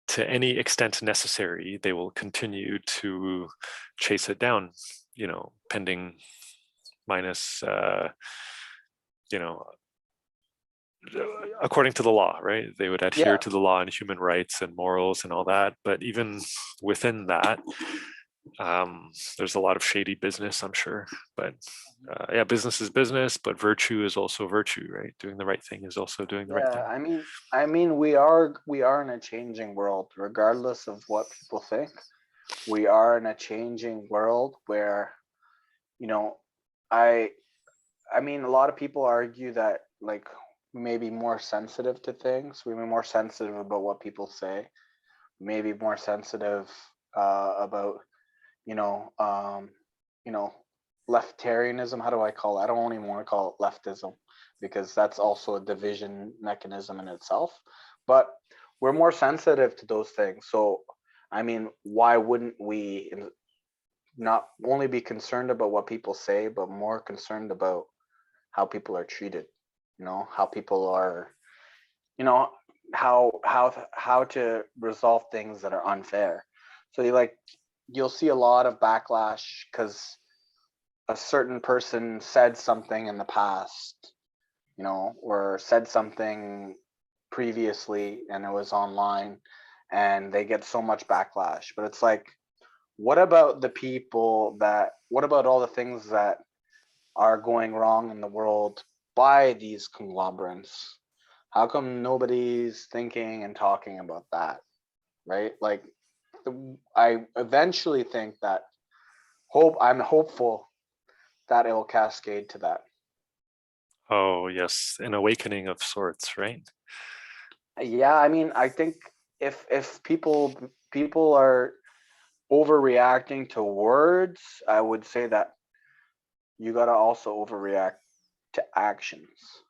To any extent necessary, they will continue to chase it down, pending minus, you know, according to the law, right? They would adhere yeah, to the law and human rights and morals and all that. But even within that, There's a lot of shady business, I'm sure, but yeah, business is business, but virtue is also virtue, right? Doing the right thing is also doing the right Yeah, thing. I mean, we are in a changing world, regardless of what people think. We are in a changing world where, you know, I I mean, a lot of people argue that like we may be more sensitive to things. We may be more sensitive about what people say. Maybe more sensitive about you know um, you know leftarianism. How do I call it? I don't even want to call it leftism because that's also a division mechanism in itself. But we're more sensitive to those things. So I mean, why wouldn't we not only be concerned about what people say, but more concerned about how people are treated? How people are, you know, how to resolve things that are unfair. So you'll see a lot of backlash because a certain person said something in the past, or said something previously and it was online and they get so much backlash. But it's like, what about all the things that are going wrong in the world by these conglomerates? How come nobody's thinking and talking about that, right? Like, I eventually think that I'm hopeful that it will cascade to that. Oh, yes, an awakening of sorts, right? Yeah, I mean, I think if people are overreacting to words, I would say that you got to also overreact to actions.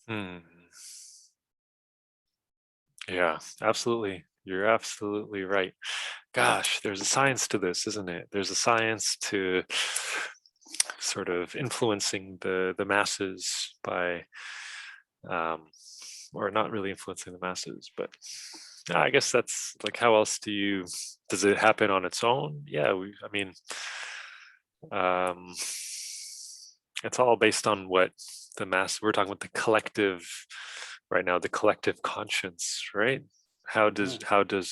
Hmm. Yeah, absolutely. You're absolutely right. Gosh, there's a science to this, isn't it? There's a science to sort of influencing the masses by, um, or not really influencing the masses, but yeah, I guess that's like, how else does it happen on its own? Yeah, I mean, um, it's all based on what we're talking about the collective right now, the collective conscience, right? Mm.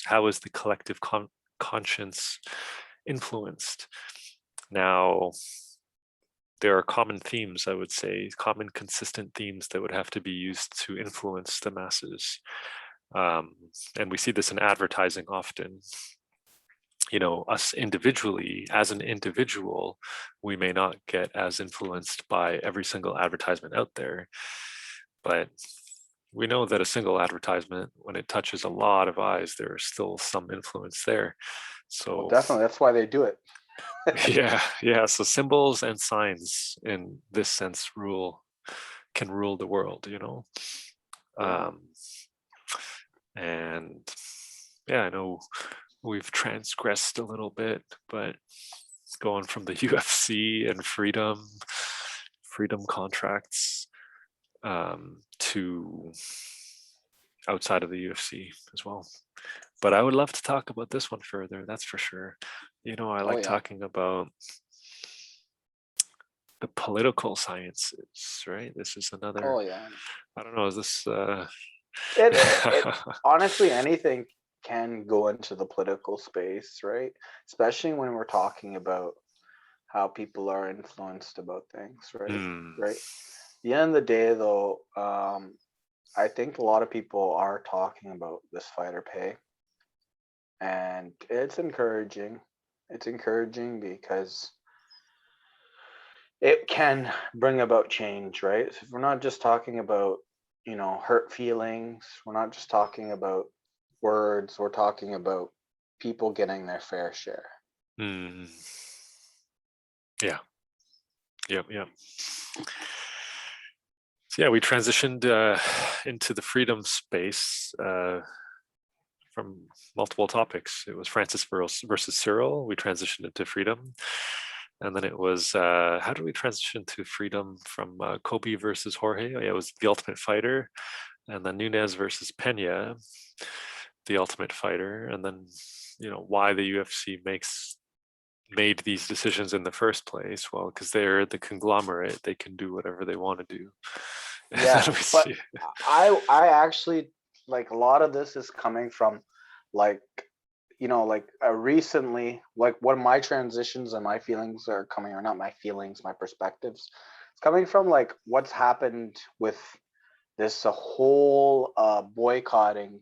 How is the collective conscience influenced? Now, there are common themes, I would say, common consistent themes that would have to be used to influence the masses. Um, and we see this in advertising often. Us individually, as an individual, we may not get as influenced by every single advertisement out there, but we know that a single advertisement, when it touches a lot of eyes, there is still some influence there. Well, So definitely, that's why they do it. yeah. So symbols and signs in this sense can rule the world, Yeah. um, and yeah, I know we've transgressed a little bit, but going from the UFC and freedom contracts, to outside of the UFC as well. But I would love to talk about this one further, that's for sure. I Oh like yeah. talking about the political sciences, right? This is Oh another, yeah. I don't know, is this It honestly, anything can go into the political space, right? Especially when we're talking about how people are influenced about things, right? Hmm. Right. At the end of the day, though, I think a lot of people are talking about this fighter pay, and it's encouraging. It's encouraging because it can bring about change, right? So if we're not just talking about, hurt feelings, we're not just talking about words, we're talking about people getting their fair share. Hmm. Yeah. Yep. So yeah, we transitioned into the freedom space from multiple topics. It was Francis versus Cyril. We transitioned into freedom. And then it was, how did we transition to freedom from Kobe versus Jorge? Oh, yeah, it was The Ultimate Fighter. And then Nunez versus Pena, The Ultimate Fighter. And then, why the UFC made these decisions in the first place. Well, because they're the conglomerate, they can do whatever they want to do. And then Yeah, we but see, I actually, like, a lot of this is coming from, like, like recently, like one of my transitions and my feelings are coming, or not my feelings, my perspectives. It's coming from like what's happened with this whole boycotting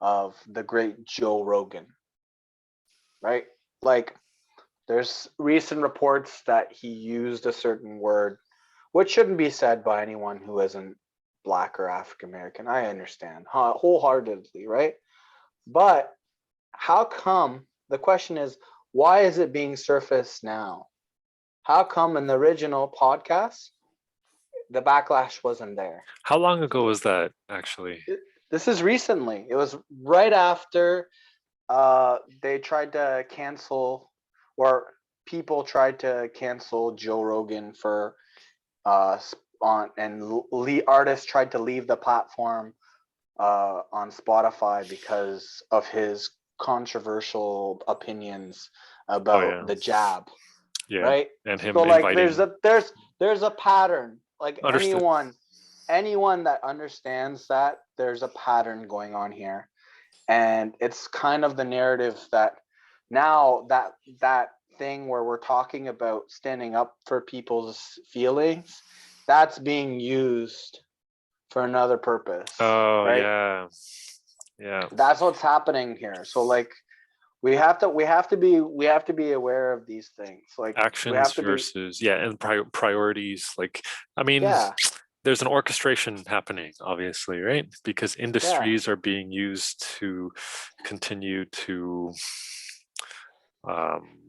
of the great Joe Rogan, right? Like there's recent reports that he used a certain word, which shouldn't be said by anyone who isn't Black or African American. I understand wholeheartedly, right? But how come, the question is, why is it being surfaced now? How come in the original podcast, the backlash wasn't there? How long ago was that actually? This is recently. It was right after they tried to cancel, or people tried to cancel Joe Rogan for artists tried to leave the platform on Spotify because of his controversial opinions Oh about yeah, the jab, yeah, right? and him So like inviting. there's a pattern. Like Understood. anyone that understands that there's a pattern going on here. And it's kind of the narrative that now that thing where we're talking about standing up for people's feelings, that's being used for another purpose, Oh right? yeah, yeah. That's what's happening here. So like we have to be aware of these things. Like we Actions have to be, versus, yeah, and priorities. Like, I mean, yeah, there's an orchestration happening, obviously, right? Because yeah. industries are being used to continue to um,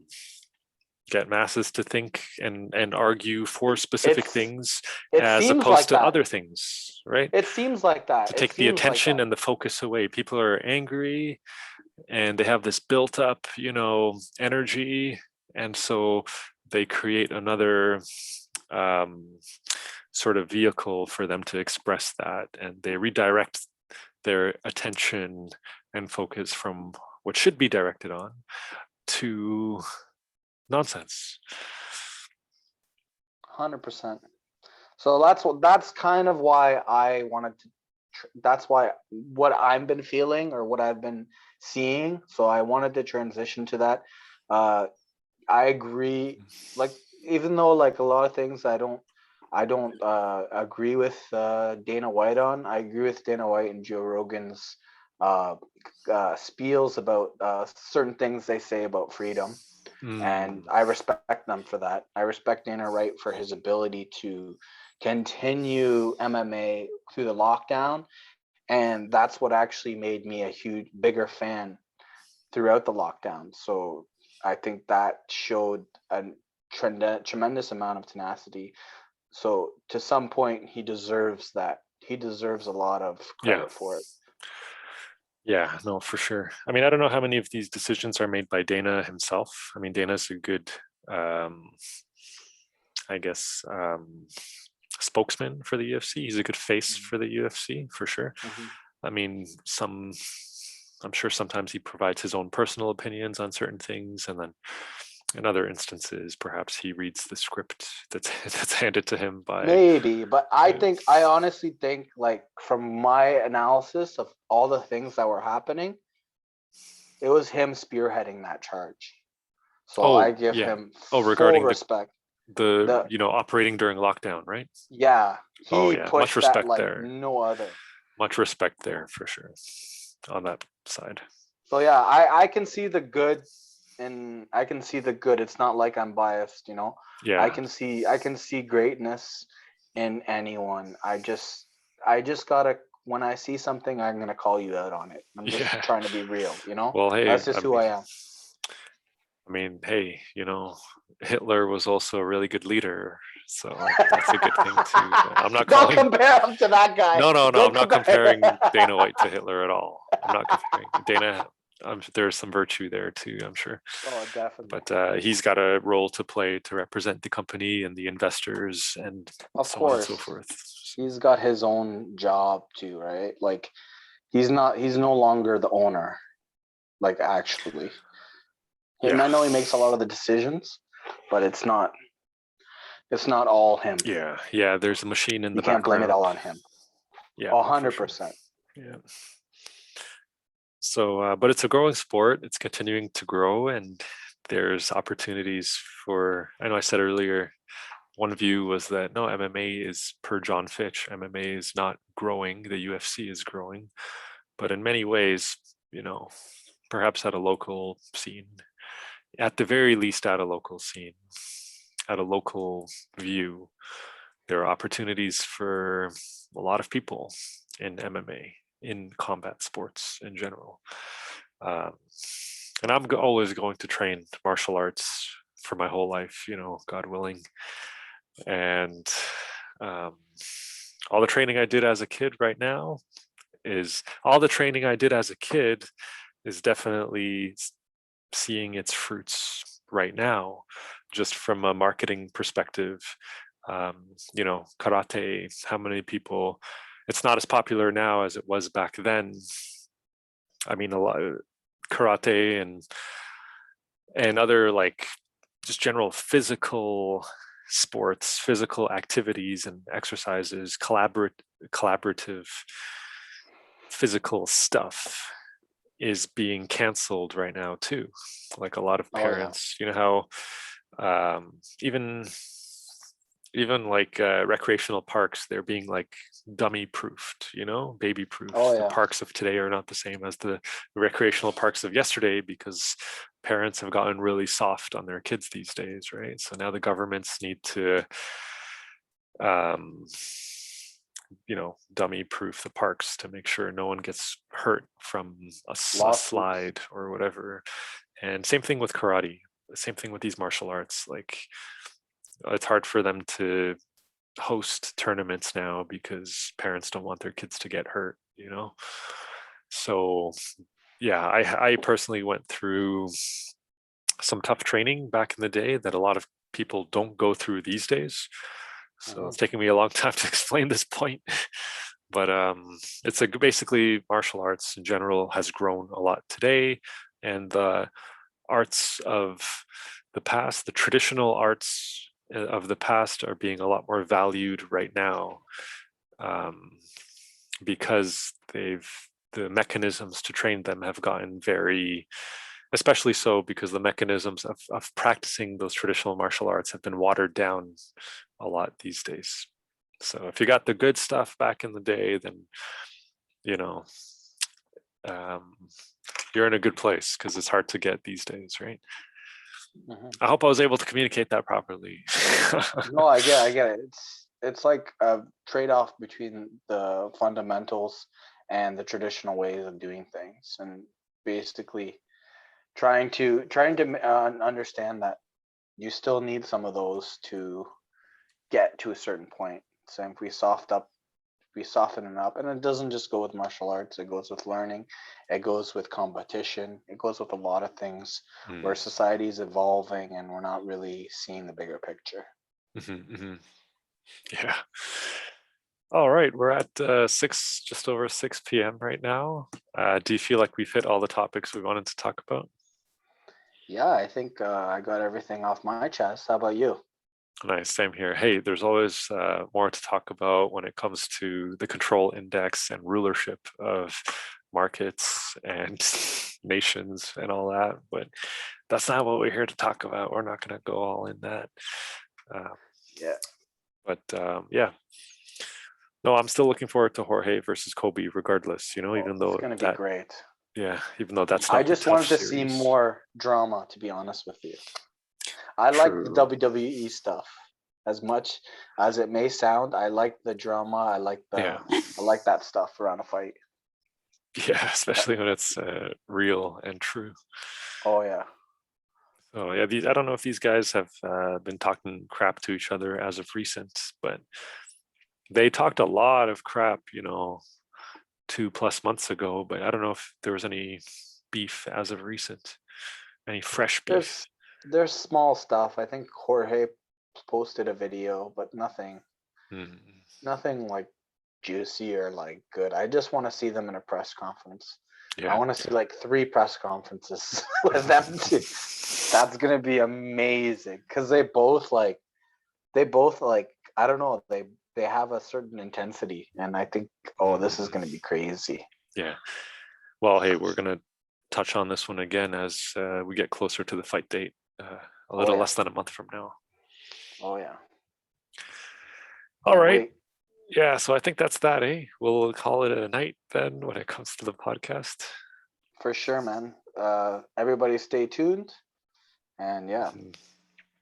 get masses to think and argue for specific It's things it as seems opposed like to that. other things, right? It seems like that. To It take the seems like attention that. and the focus away. People are angry and they have this built up, energy. And so they create another um, sort of vehicle for them to express that. And they redirect their attention and focus from what should be directed on to nonsense. 100%. So that's kind of why I wanted to. That's why what I've been feeling or what I've been seeing. So I wanted to transition to that. Uh, I agree. Like even though like a lot of things I don't agree with Dana White on. I agree with Dana White and Joe Rogan's uh, spiels about certain things they say about freedom, and Mm, I respect them for that. I respect Dana White for his ability to continue MMA through the lockdown, and that's what actually made me a bigger fan throughout the lockdown. So I think that showed a tremendous amount of tenacity. So to some point, he deserves that. He deserves a lot of yeah. credit for it. Yeah, no, for sure. I mean, I don't know how many of these decisions are made by Dana himself. I mean, Dana's a good, um, I guess, spokesman for the UFC. He's a good face for the UFC for sure. Mm-hmm. I mean, I'm sure sometimes he provides his own personal opinions on certain things, and then in other instances, perhaps he reads the script that's that's handed to him by. Maybe, but I honestly think, like, from my analysis of all the things that were happening, it was him spearheading that charge. So I Oh give yeah. him Oh, full regarding respect. the The operating during lockdown, right? Yeah, Oh he yeah, much pushed that respect like there. no other. Much respect there for sure on that side. So yeah, I can see the good, and I can see the good. It's not like I'm biased, you know. Yeah, I can see greatness in anyone. I just gotta, when I see something, I'm gonna call you out on it. I'm just yeah. trying to be real, you know. Well, hey, That's just who I am. hey, Hitler was also a really good leader, so that's a good thing too. But I'm not Don't calling. compare him to that guy. No, no, no. I'm Don't not compare. comparing Dana White to Hitler at all. I'm not comparing Dana. There's some virtue there too, I'm sure. Oh, definitely. But he's got a role to play to represent the company and the investors and Of so on and so course, forth. he's got his own job too, right? Like he's no longer the owner, like actually. And Yeah, I know he makes a lot of the decisions, but it's not all him. yeah, yeah. There's a machine in You the can't blame it background. all on him. Yeah, for sure. 100%. Yeah. So, but it's a growing sport. It's continuing to grow, and there's opportunities for. I know I said earlier, one view was that no, MMA is per John Fitch. MMA is not growing. The UFC is growing, but in many ways, perhaps at a local scene, at the very least, at a local scene, at a local view, there are opportunities for a lot of people in MMA, in combat sports in general. Um, and I'm always going to train martial arts for my whole life, God willing. And um, all the training I did as a kid right now is all the training I did as a kid is definitely seeing its fruits right now, just from a marketing perspective. Karate, how many people, it's not as popular now as it was back then. I mean, a lot of karate and other like just general physical sports, physical activities and exercises, collaborative physical stuff is being canceled right now too. Like a lot of Oh yeah. parents, how even like recreational parks, they're being like dummy proofed, baby Oh proof. The yeah. parks of today are not the same as the recreational parks of yesterday because parents have gotten really soft on their kids these days, right? So now the governments need to um, dummy proof the parks to make sure no one gets hurt from a Lawsuits. slide or whatever. And same thing with karate, same thing with these martial arts. Like it's hard for them to host tournaments now because parents don't want their kids to get hurt, So yeah, I personally went through some tough training back in the day that a lot of people don't go through these days. So it's Mhm. taking me a long time to explain this point. But it's basically martial arts in general has grown a lot today, and the arts of the past, the traditional arts of the past, are being a lot more valued right now, um, because the mechanisms to train them have gotten very, especially so because the mechanisms of practicing those traditional martial arts have been watered down a lot these days. So if you got the good stuff back in the day, then you know um, you're in a good place because it's hard to get these days, right? Mhm. I hope I was able to communicate that properly. No, I get it. It's like a trade-off between the fundamentals and the traditional ways of doing things, and basically trying to understand that you still need some of those to get to a certain point. So if we soften it up, and it doesn't just go with martial arts. It goes with learning, it goes with competition, it goes with a lot of things where Mm. society is evolving, and we're not really seeing the bigger picture. Mhm, mhm. Yeah. All right, we're at just over 6 p.m. right now. Do you feel like we've hit all the topics we wanted to talk about? Yeah, I think I got everything off my chest. How about you? Nice, same here. Hey, there's always more to talk about when it comes to the control index and rulership of markets and nations and all that, but that's not what we're here to talk about. We're not going to go all in that. Uh, Yeah. but yeah, no, I'm still looking forward to Jorge versus Kobe, regardless. Oh, Even it's though gonna be that, great. yeah, even though that's I not the just tough wanted to see series. more drama, to be honest with you. I like the True. WWE stuff. As much as it may sound, I like the drama. Yeah. I like that stuff around a fight. Yeah, Uh, especially when it's real and true. Oh yeah. So yeah, I don't know if these guys have been talking crap to each other as of recent, but they talked a lot of crap, 2+ months ago. But I don't know if there was any beef as of recent, any fresh beef. There's there's small stuff. I think Jorge posted a video, but Mm, nothing like juicy or like good. I just want to see them in a press conference. I yeah. want to see like three press conferences with them too. That's gonna be amazing because they both like I don't know, they have a certain intensity, and I think, oh, this is Mm, gonna be crazy. yeah. Well, hey, we're gonna touch on this one again as we get closer to the fight date, a little yeah. less than a month from now. Oh yeah. All Can't right. wait. Yeah, so I think that's that, eh? We'll call it a night then when it comes to the podcast. For sure, man. Everybody stay tuned. And yeah,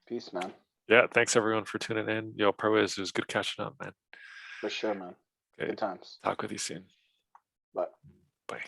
peace, man. Yeah, thanks everyone for tuning in. Yo, Perwiz, it was good catching up, man. For sure, man. Okay, Good times. talk with you soon. Bye. Bye.